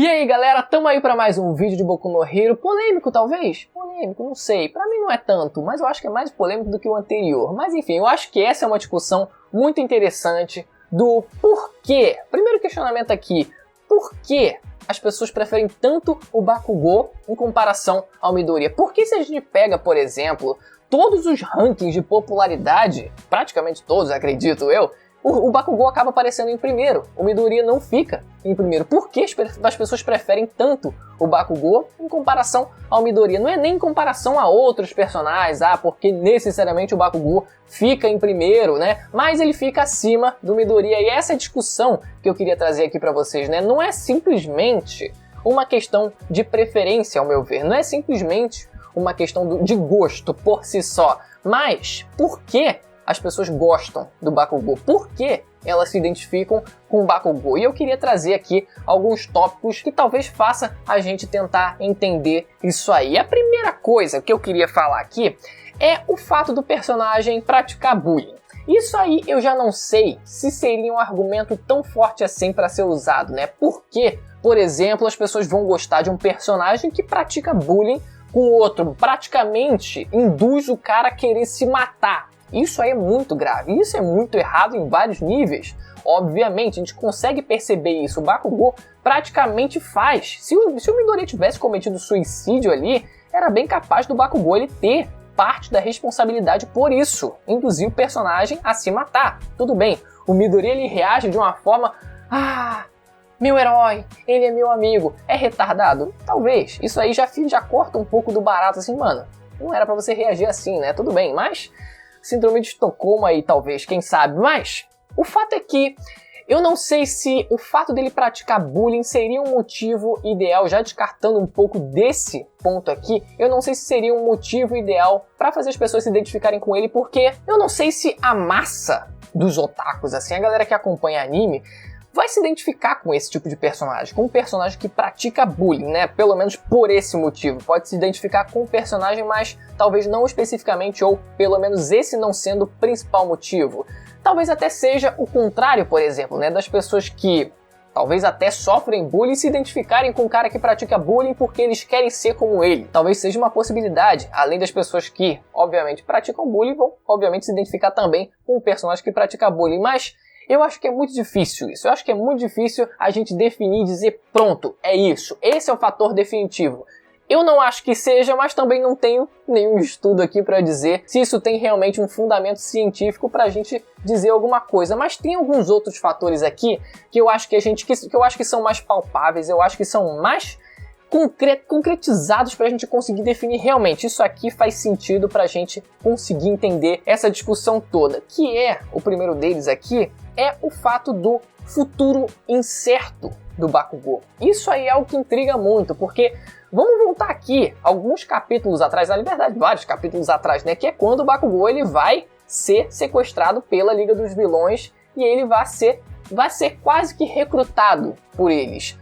E aí galera, tamo aí pra mais um vídeo de Boku no Hero, polêmico talvez? Polêmico, não sei, pra mim não é tanto, mas eu acho que é mais polêmico do que o anterior. Mas enfim, eu acho que essa é uma discussão muito interessante do porquê. Primeiro questionamento aqui, por que as pessoas preferem tanto o Bakugou em comparação ao Midoriya? Por que se a gente pega, por exemplo, todos os rankings de popularidade, praticamente todos, acredito eu, o Bakugou acaba aparecendo em primeiro, o Midoriya não fica em primeiro. Por que as pessoas preferem tanto o Bakugou em comparação ao Midoriya? Não é nem em comparação a outros personagens, porque necessariamente o Bakugou fica em primeiro, né? Mas ele fica acima do Midoriya. E essa é a discussão que eu queria trazer aqui pra vocês, né? Não é simplesmente uma questão de preferência, ao meu ver. Não é simplesmente uma questão de gosto por si só. Mas por que as pessoas gostam do Bakugou? Por que elas se identificam com o Bakugou? E eu queria trazer aqui alguns tópicos que talvez faça a gente tentar entender isso aí. A primeira coisa que eu queria falar aqui é o fato do personagem praticar bullying. Isso aí eu já não sei se seria um argumento tão forte assim para ser usado, né? Porque, por exemplo, as pessoas vão gostar de um personagem que pratica bullying com o outro, praticamente induz o cara a querer se matar. Isso aí é muito grave, isso é muito errado em vários níveis. Obviamente, a gente consegue perceber isso. O Bakugou praticamente faz. Se o Midoriya tivesse cometido suicídio ali, era bem capaz do Bakugou ele ter parte da responsabilidade por isso, induzir o personagem a se matar. Tudo bem, o Midoriya ele reage de uma forma... meu herói, ele é meu amigo. É retardado? Talvez. Isso aí já corta um pouco do barato, assim, mano. Não era pra você reagir assim, né? Tudo bem, mas... Síndrome de Estocolmo aí, talvez, quem sabe. Mas o fato é que eu não sei se o fato dele praticar bullying seria um motivo ideal, já descartando um pouco desse ponto aqui, eu não sei se seria um motivo ideal para fazer as pessoas se identificarem com ele, porque eu não sei se a massa dos otakus, assim, a galera que acompanha anime, vai se identificar com esse tipo de personagem, com um personagem que pratica bullying, né? Pelo menos por esse motivo. Pode se identificar com o personagem, mas talvez não especificamente, ou pelo menos esse não sendo o principal motivo. Talvez até seja o contrário, por exemplo, né? Das pessoas que talvez até sofrem bullying se identificarem com um cara que pratica bullying porque eles querem ser como ele. Talvez seja uma possibilidade, além das pessoas que, obviamente, praticam bullying, vão, obviamente, se identificar também com um personagem que pratica bullying, mas... eu acho que é muito difícil isso, eu acho que é muito difícil a gente definir e dizer, pronto, é isso, esse é o fator definitivo. Eu não acho que seja, mas também não tenho nenhum estudo aqui para dizer se isso tem realmente um fundamento científico para a gente dizer alguma coisa. Mas tem alguns outros fatores aqui que eu acho que são mais palpáveis, eu acho que são mais concretizados para a gente conseguir definir realmente isso aqui faz sentido para a gente conseguir entender essa discussão toda, que é, o primeiro deles aqui, é o fato do futuro incerto do Bakugou. Isso aí é o que intriga muito, porque vamos voltar aqui alguns capítulos atrás, na verdade vários capítulos atrás, né, que é quando o Bakugou ele vai ser sequestrado pela Liga dos Vilões e ele vai ser quase que recrutado por eles.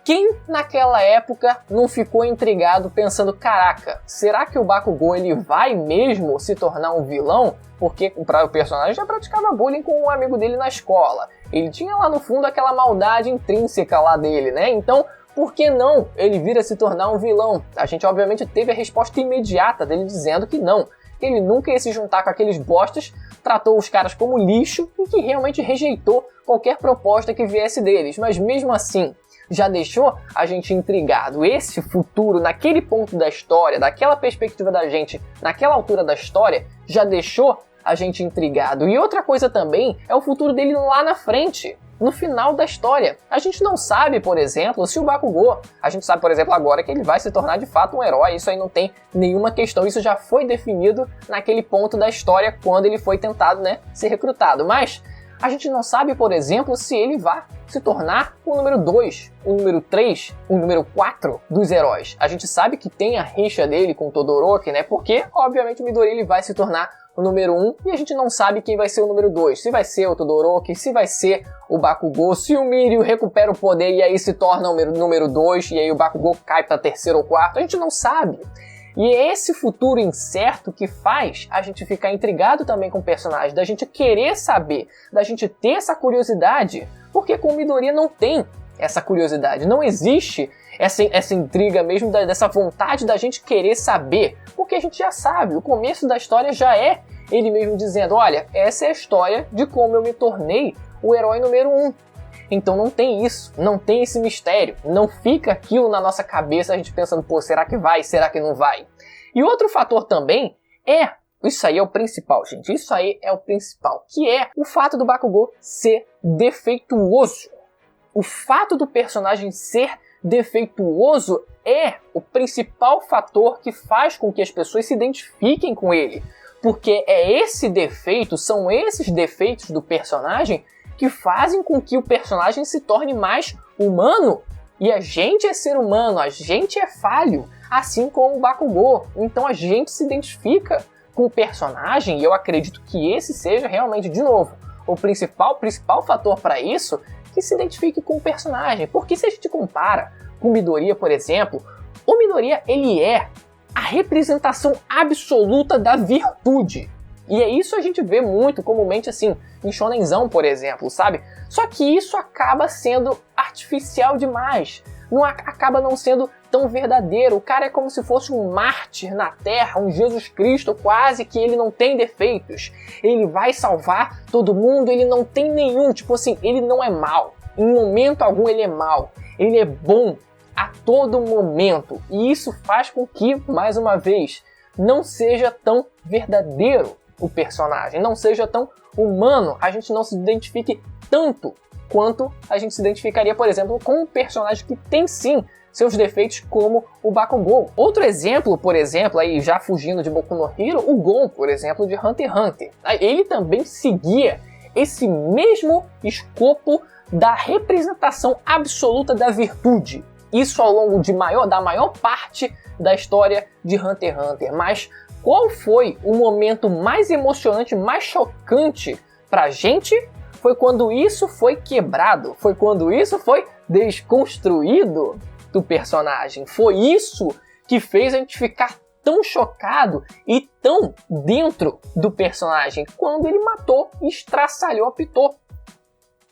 Quem naquela época não ficou intrigado pensando, caraca, será que o Bakugou ele vai mesmo se tornar um vilão? Porque o personagem já praticava bullying com um amigo dele na escola. Ele tinha lá no fundo aquela maldade intrínseca lá dele, né? Então, por que não ele vir a se tornar um vilão? A gente obviamente teve a resposta imediata dele dizendo que não. Ele nunca ia se juntar com aqueles bostas, tratou os caras como lixo e que realmente rejeitou qualquer proposta que viesse deles. Mas mesmo assim... já deixou a gente intrigado. Esse futuro, naquele ponto da história, daquela perspectiva da gente, naquela altura da história, já deixou a gente intrigado. E outra coisa também é o futuro dele lá na frente, no final da história. A gente não sabe, por exemplo, se o Bakugou... a gente sabe, por exemplo, agora que ele vai se tornar de fato um herói. Isso aí não tem nenhuma questão. Isso já foi definido naquele ponto da história quando ele foi tentado, né, ser recrutado. Mas... a gente não sabe, por exemplo, se ele vai se tornar o número 2, o número 3, o número 4 dos heróis. A gente sabe que tem a rixa dele com o Todoroki, né? Porque, obviamente, o Midoriya ele vai se tornar o número 1 e a gente não sabe quem vai ser o número 2. Se vai ser o Todoroki, se vai ser o Bakugou, se o Miryu recupera o poder e aí se torna o número 2 e aí o Bakugou cai para terceiro ou quarto. A gente não sabe. E é esse futuro incerto que faz a gente ficar intrigado também com o personagem, da gente querer saber, da gente ter essa curiosidade, porque com o Midoriya não tem essa curiosidade, não existe essa intriga mesmo dessa vontade da gente querer saber, porque a gente já sabe, o começo da história já é ele mesmo dizendo, olha, essa é a história de como eu me tornei o herói número 1. Então não tem isso, não tem esse mistério, não fica aquilo na nossa cabeça a gente pensando, pô, será que vai, será que não vai? E outro fator também isso aí é o principal, gente, isso aí é o principal, que é o fato do Bakugou ser defeituoso. O fato do personagem ser defeituoso é o principal fator que faz com que as pessoas se identifiquem com ele. Porque são esses defeitos do personagem que fazem com que o personagem se torne mais humano. E a gente é ser humano, a gente é falho, assim como o Bakugou. Então a gente se identifica com o personagem e eu acredito que esse seja realmente, de novo, o principal fator para isso, que se identifique com o personagem. Porque se a gente compara com o Midoriya, por exemplo, o Midoriya ele é a representação absoluta da virtude. E é isso a gente vê muito comumente assim, em Shonenzão, por exemplo, sabe? Só que isso acaba sendo artificial demais. Acaba não sendo tão verdadeiro. O cara é como se fosse um mártir na Terra, um Jesus Cristo quase, que ele não tem defeitos. Ele vai salvar todo mundo, ele não tem nenhum, tipo assim, ele não é mal. Em momento algum ele é mal. Ele é bom a todo momento. E isso faz com que, mais uma vez, não seja tão verdadeiro o personagem, não seja tão humano, a gente não se identifique tanto quanto a gente se identificaria, por exemplo, com um personagem que tem sim seus defeitos como o Bakugou. Outro exemplo, por exemplo, aí já fugindo de Boku no Hero, o Gon, por exemplo, de Hunter x Hunter. Ele também seguia esse mesmo escopo da representação absoluta da virtude. Isso ao longo da maior parte da história de Hunter x Hunter. Mas qual foi o momento mais emocionante, mais chocante pra gente? Foi quando isso foi quebrado, foi quando isso foi desconstruído do personagem. Foi isso que fez a gente ficar tão chocado e tão dentro do personagem, quando ele matou e estraçalhou a Pitou.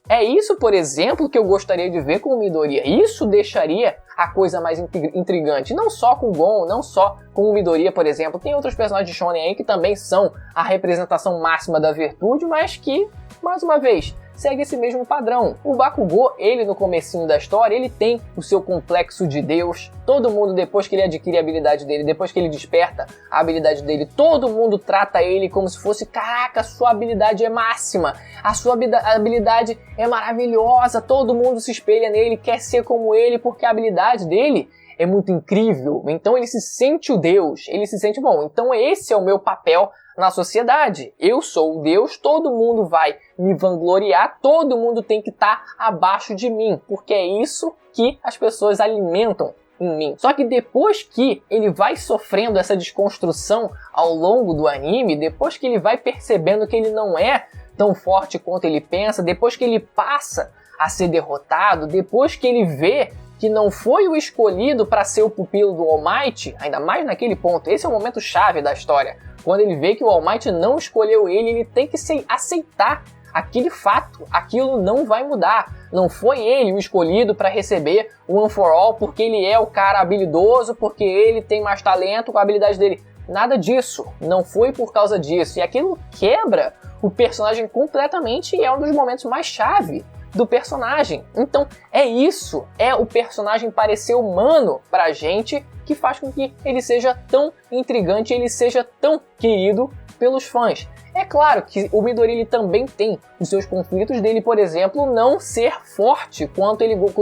É isso, por exemplo, que eu gostaria de ver com o Midoriya. Isso deixaria a coisa mais intrigante. Não só com o Gon, não só com o Midoriya, por exemplo. Tem outros personagens de Shonen aí que também são a representação máxima da virtude, mas que, mais uma vez, segue esse mesmo padrão. O Bakugou, ele no comecinho da história, ele tem o seu complexo de Deus. Todo mundo, depois que ele adquire a habilidade dele, depois que ele desperta a habilidade dele, todo mundo trata ele como se fosse, caraca, a sua habilidade é máxima, a sua habilidade é maravilhosa, todo mundo se espelha nele, quer ser como ele, porque a habilidade dele é muito incrível. Então ele se sente o Deus, ele se sente, bom, então esse é o meu papel na sociedade. Eu sou o Deus, todo mundo vai me vangloriar, todo mundo tem que estar abaixo de mim, porque é isso que as pessoas alimentam em mim. Só que depois que ele vai sofrendo essa desconstrução ao longo do anime, depois que ele vai percebendo que ele não é tão forte quanto ele pensa, depois que ele passa a ser derrotado, depois que ele vê que não foi o escolhido para ser o pupilo do All Might, ainda mais naquele ponto, esse é o momento chave da história. Quando ele vê que o All Might não escolheu ele tem que aceitar aquele fato, aquilo não vai mudar. Não foi ele o escolhido para receber o One for All porque ele é o cara habilidoso, porque ele tem mais talento com a habilidade dele. Nada disso, não foi por causa disso. E aquilo quebra o personagem completamente e é um dos momentos mais chave do personagem. Então é isso, é o personagem parecer humano pra gente que faz com que ele seja tão intrigante, ele seja tão querido pelos fãs. É claro que o Midoriya também tem os seus conflitos dele, por exemplo, não ser forte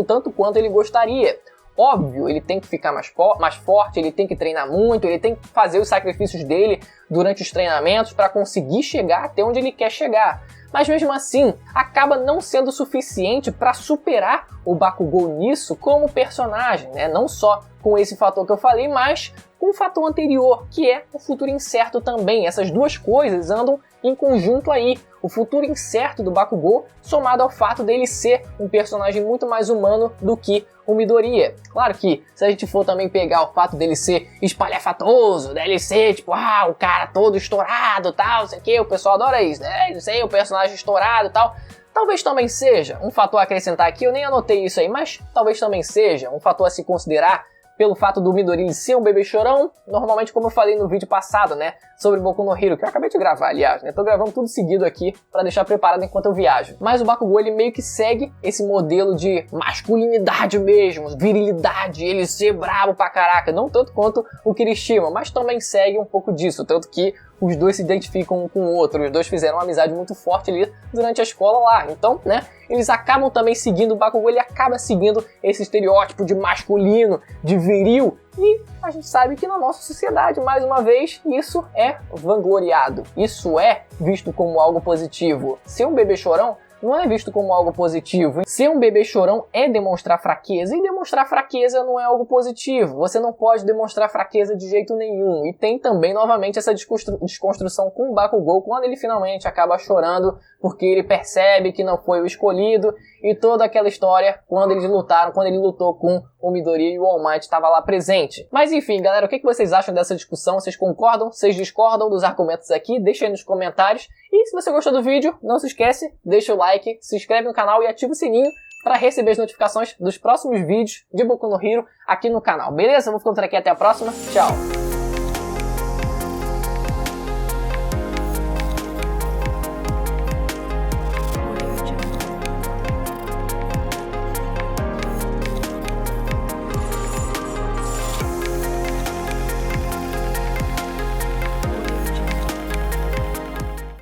tanto quanto ele gostaria. Óbvio, ele tem que ficar mais forte, ele tem que treinar muito, ele tem que fazer os sacrifícios dele durante os treinamentos para conseguir chegar até onde ele quer chegar. Mas mesmo assim, acaba não sendo suficiente para superar o Bakugou nisso como personagem, né? Não só com esse fator que eu falei, mas com o fator anterior, que é o futuro incerto também. Essas duas coisas andam em conjunto aí. O futuro incerto do Bakugou, somado ao fato dele ser um personagem muito mais humano do que o Midoriya. Claro que, se a gente for também pegar o fato dele ser espalhafatoso, dele ser, tipo, o cara todo estourado, tal, não sei o que, o pessoal adora isso, né? Ele ser o personagem estourado e tal. Talvez também seja um fator a acrescentar aqui, eu nem anotei isso aí, mas talvez também seja um fator a se considerar pelo fato do Midoriya ser um bebê chorão, normalmente como eu falei no vídeo passado, né, sobre Boku no Hero, que eu acabei de gravar, aliás, né, tô gravando tudo seguido aqui pra deixar preparado enquanto eu viajo. Mas o Bakugou, ele meio que segue esse modelo de masculinidade mesmo, virilidade, ele ser brabo pra caraca, não tanto quanto o Kirishima, mas também segue um pouco disso, tanto que os dois se identificam um com o outro, os dois fizeram uma amizade muito forte ali durante a escola lá, então, né, eles acabam também seguindo, o Bakugou, ele acaba seguindo esse estereótipo de masculino, de viril, e a gente sabe que na nossa sociedade, mais uma vez, isso é vangloriado, isso é visto como algo positivo. Ser um bebê chorão não é visto como algo positivo. Ser um bebê chorão é demonstrar fraqueza, e demonstrar fraqueza não é algo positivo. Você não pode demonstrar fraqueza de jeito nenhum. E tem também, novamente, essa desconstrução com o Bakugou, quando ele finalmente acaba chorando, porque ele percebe que não foi o escolhido, e toda aquela história, quando eles lutaram, quando ele lutou com o Midoriya e o All Might estava lá presente. Mas enfim, galera, o que vocês acham dessa discussão? Vocês concordam? Vocês discordam dos argumentos aqui? Deixa aí nos comentários. E se você gostou do vídeo, não se esquece, deixa o like, se inscreve no canal e ativa o sininho para receber as notificações dos próximos vídeos de Boku no Hero aqui no canal. Beleza? Eu vou ficando por aqui, até a próxima. Tchau!